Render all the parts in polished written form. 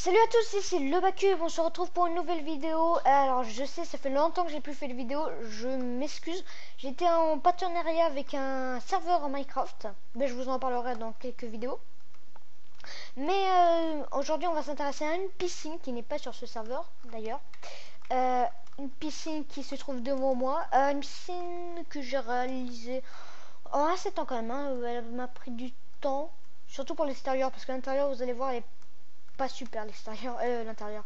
Salut à tous, ici le Bacube, on se retrouve pour une nouvelle vidéo. Alors je sais, ça fait longtemps que j'ai plus fait de vidéo, je m'excuse. J'étais en partenariat avec un serveur en Minecraft, mais je vous en parlerai dans quelques vidéos. Mais aujourd'hui on va s'intéresser à une piscine qui n'est pas sur ce serveur d'ailleurs. Une piscine qui se trouve devant moi, une piscine que j'ai réalisée en assez de temps quand même, hein. Elle m'a pris du temps, surtout pour l'extérieur, parce que l'intérieur vous allez voir elle est pas super l'extérieur, l'intérieur.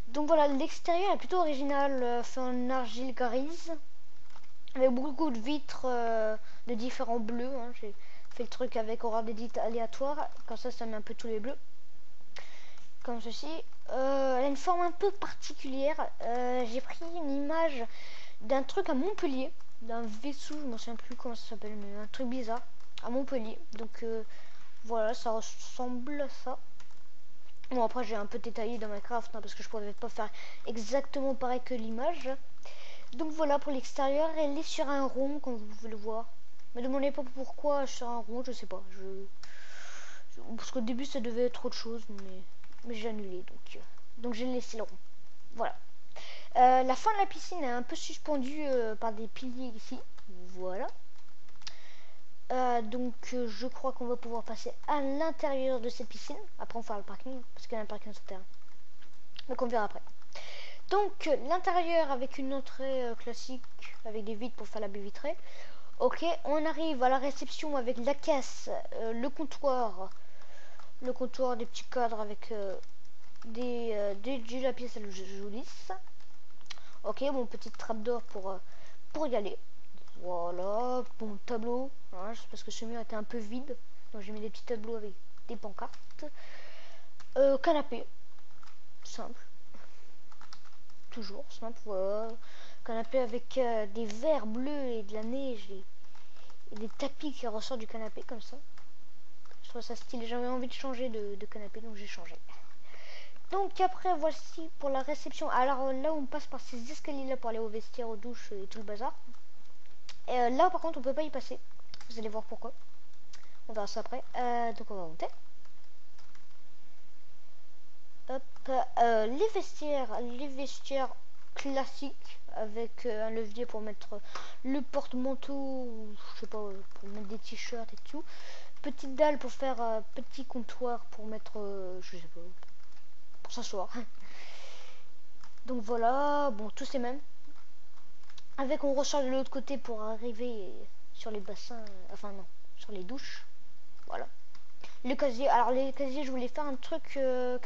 Donc voilà, l'extérieur est plutôt original, fait en argile grise, avec beaucoup de vitres de différents bleus. Hein. J'ai fait le truc avec horaire d'édit aléatoire, comme ça met un peu tous les bleus, comme ceci. Elle a une forme un peu particulière. J'ai pris une image d'un truc à Montpellier, d'un vaisseau, je ne me souviens plus comment ça s'appelle, mais un truc bizarre à Montpellier. Donc voilà, ça ressemble à ça. Bon, après j'ai un peu détaillé dans Minecraft, hein, parce que je pouvais pas faire exactement pareil que l'image. Donc voilà pour l'extérieur, elle est sur un rond comme vous pouvez le voir. Ne me demandez pas pourquoi sur un rond, je sais pas. Parce qu'au début ça devait être autre chose, mais j'ai annulé, donc j'ai laissé le rond. Voilà. La fin de la piscine est un peu suspendue par des piliers ici. Voilà. Je crois qu'on va pouvoir passer à l'intérieur de cette piscine. Après on fera le parking, parce qu'il y a un parking souterrain. Donc on verra après. Donc l'intérieur avec une entrée classique, avec des vitres pour faire la baie vitrée. Ok, on arrive à la réception avec la caisse, le comptoir, des petits cadres avec la pièce à l'oulisse. Ok, bon, petite trappe d'or pour y aller. Voilà, bon tableau, hein, parce que ce mur était un peu vide, donc j'ai mis des petits tableaux avec des pancartes. Canapé, simple, toujours simple, voilà. Canapé avec des verres bleus et de la neige et des tapis qui ressortent du canapé comme ça. Je trouve ça stylé, j'avais envie de changer de canapé, donc j'ai changé. Donc après, voici pour la réception. Alors là, on passe par ces escaliers là pour aller au vestiaire, aux douches et tout le bazar. Et là par contre on peut pas y passer, vous allez voir pourquoi, on verra ça après. Donc on va monter. Hop, les vestiaires classiques avec un levier pour mettre le porte-manteau, je sais pas, pour mettre des t-shirts et tout. Petite dalle pour faire petit comptoir pour mettre, je sais pas, pour s'asseoir. Donc voilà, bon, tous ces mêmes. Avec on recharge de l'autre côté pour arriver sur les bassins, enfin non, sur les douches. Voilà. Le casier, alors les casiers, je voulais faire un truc un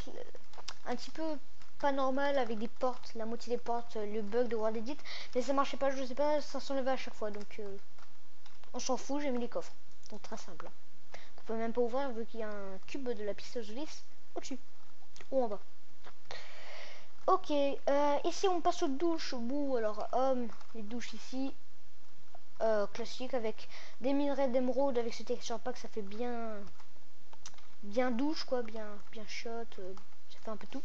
petit peu pas normal avec des portes, la moitié des portes, le bug de World Edit, mais ça marchait pas, je sais pas, ça s'enlevait à chaque fois, donc on s'en fout, j'ai mis les coffres. Donc très simple. On peut même pas ouvrir vu qu'il y a un cube de la piste lisse au-dessus ou en bas. Ok, ici on passe aux douches. Bon, alors les douches ici classiques avec des minerais d'émeraude avec ce texture pack, ça fait bien douche quoi, bien shot, ça fait un peu tout.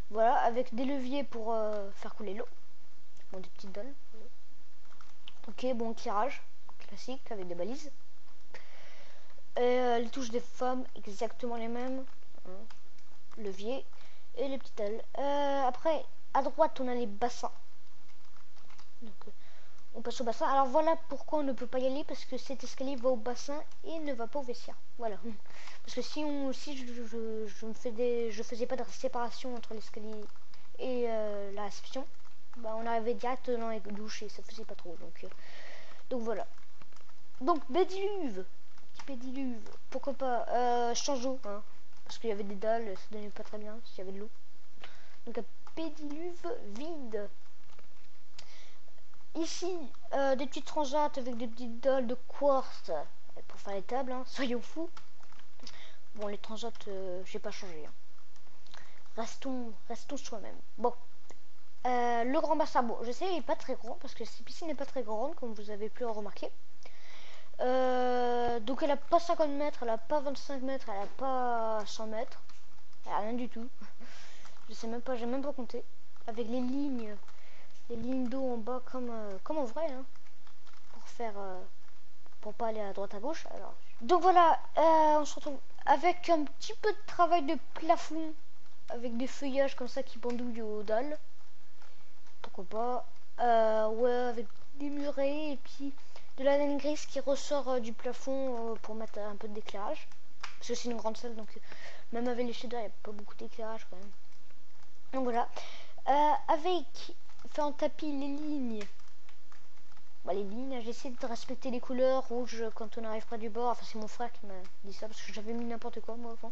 Voilà, avec des leviers pour faire couler l'eau. Bon, des petites dolles. Ok, bon, tirage classique avec des balises. Les touches des femmes, exactement les mêmes. Hein. Levier et les petites dalles. Après, à droite, on a les bassins. Donc, on passe au bassin. Alors voilà pourquoi on ne peut pas y aller, parce que cet escalier va au bassin et ne va pas au vestiaire. Voilà. Parce que si je faisais pas de séparation entre l'escalier et la réception, bah on arrivait direct dans les douches et ça faisait pas trop. Donc voilà. Donc pédiluve, petit pédiluve. Pourquoi pas change d'eau, hein, parce qu'il y avait des dalles, ça donnait pas très bien s'il y avait de l'eau. Donc un pédiluve vide. Ici, des petites transats avec des petites dalles de quartz pour faire les tables, hein, soyons fous. Bon, les transats, j'ai pas changé. Hein. Restons soi-même. Bon, le grand bassin, bon, je sais, il n'est pas très grand parce que cette piscine n'est pas très grande, comme vous avez pu le remarquer. Donc, elle a pas 50 mètres, elle a pas 25 mètres, elle a pas 100 mètres, elle a rien du tout. Je sais même pas, j'ai même pas compté. Avec les lignes d'eau en bas comme en vrai, hein, pour pas aller à droite à gauche. Alors, donc voilà, on se retrouve avec un petit peu de travail de plafond avec des feuillages comme ça qui pendouillent aux dalles. Pourquoi pas. Ouais, avec des murets et puis de la laine grise qui ressort du plafond pour mettre un peu d'éclairage. Parce que c'est une grande salle, donc même avec les shaders, il n'y a pas beaucoup d'éclairage quand même. Donc voilà. Avec fait en tapis les lignes. Bah, les lignes, j'essaie de respecter les couleurs rouge quand on arrive près du bord. Enfin, c'est mon frère qui m'a dit ça parce que j'avais mis n'importe quoi moi avant.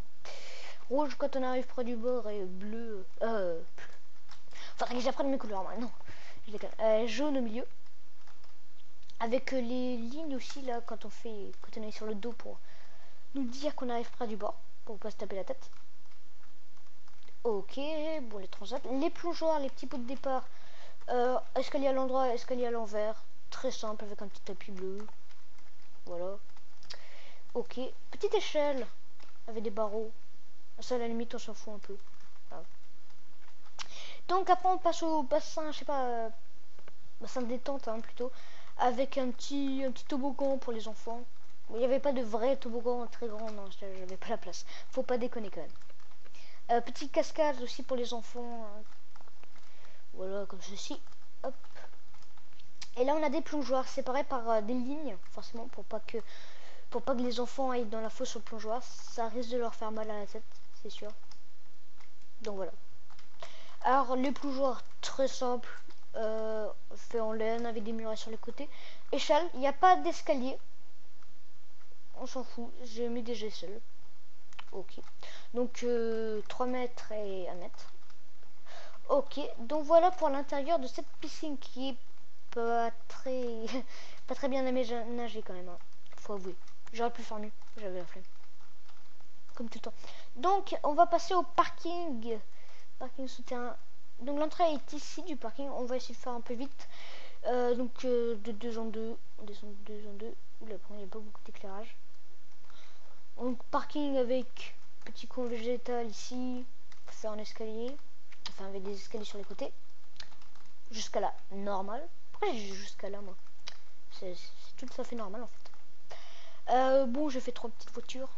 Rouge quand on arrive près du bord et bleu. Faudrait que j'apprenne mes couleurs maintenant. Jaune au milieu. Avec les lignes aussi là quand on est sur le dos pour nous dire qu'on arrive près du bord pour pas se taper la tête. Ok, bon les transats, les plongeoires, les petits pots de départ, escalier à l'endroit, escalier à l'envers, très simple avec un petit tapis bleu, voilà. Ok, petite échelle avec des barreaux, ça à la limite on s'en fout un peu. Voilà. Donc après on passe au bassin, je sais pas, bassin de détente hein, plutôt, avec un petit toboggan pour les enfants. Il n'y avait pas de vrai toboggan très grand, non, j'avais pas la place, faut pas déconner quand même. Petite cascade aussi pour les enfants. Voilà, comme ceci. Hop. Et là, on a des plongeoires séparés par des lignes, forcément, pour pas que les enfants aillent dans la fosse sur le plongeoir. Ça risque de leur faire mal à la tête, c'est sûr. Donc voilà. Alors, les plongeoirs, très simples, fait en laine avec des murets sur les côtés. Échelle, il n'y a pas d'escalier. On s'en fout, j'ai mis des aisselles. Ok. Donc 3 mètres et 1 mètre. Ok, donc voilà pour l'intérieur de cette piscine qui est pas très pas très bien aménagée quand même, hein. Faut avouer. J'aurais pu faire mieux, j'avais la flemme. Comme tout le temps. Donc on va passer au parking. Parking souterrain. Donc l'entrée est ici du parking. On va essayer de faire un peu vite. De 2 en 2. On descend de 2 en 2. Oula, il n'y a pas beaucoup d'éclairage. Donc parking avec petit coin végétal ici. On peut faire un escalier. Enfin avec des escaliers sur les côtés. Jusqu'à là, normal. Pourquoi j'ai jusqu'à là moi? C'est tout à fait normal en fait. Bon, j'ai fait 3 petites voitures.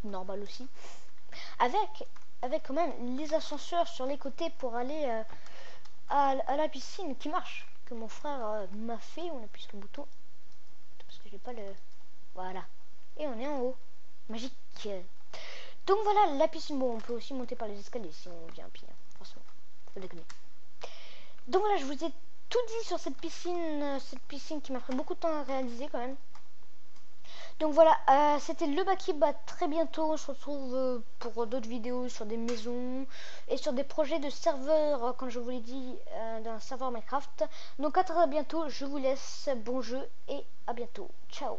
Normal aussi. Avec quand même les ascenseurs sur les côtés pour aller à la piscine qui marche. Que mon frère m'a fait. On appuie sur le bouton. Parce que j'ai pas le... Voilà. Et on est en haut. Magique. Donc voilà, la piscine. Bon, on peut aussi monter par les escaliers si on vient à pied. Franchement, faut déconner. Donc voilà, je vous ai tout dit sur cette piscine qui m'a pris beaucoup de temps à réaliser quand même. Donc voilà, c'était le Bakib. À très bientôt. On se retrouve pour d'autres vidéos sur des maisons et sur des projets de serveurs, comme je vous l'ai dit, d'un serveur Minecraft. Donc à très bientôt, je vous laisse, bon jeu et à bientôt. Ciao.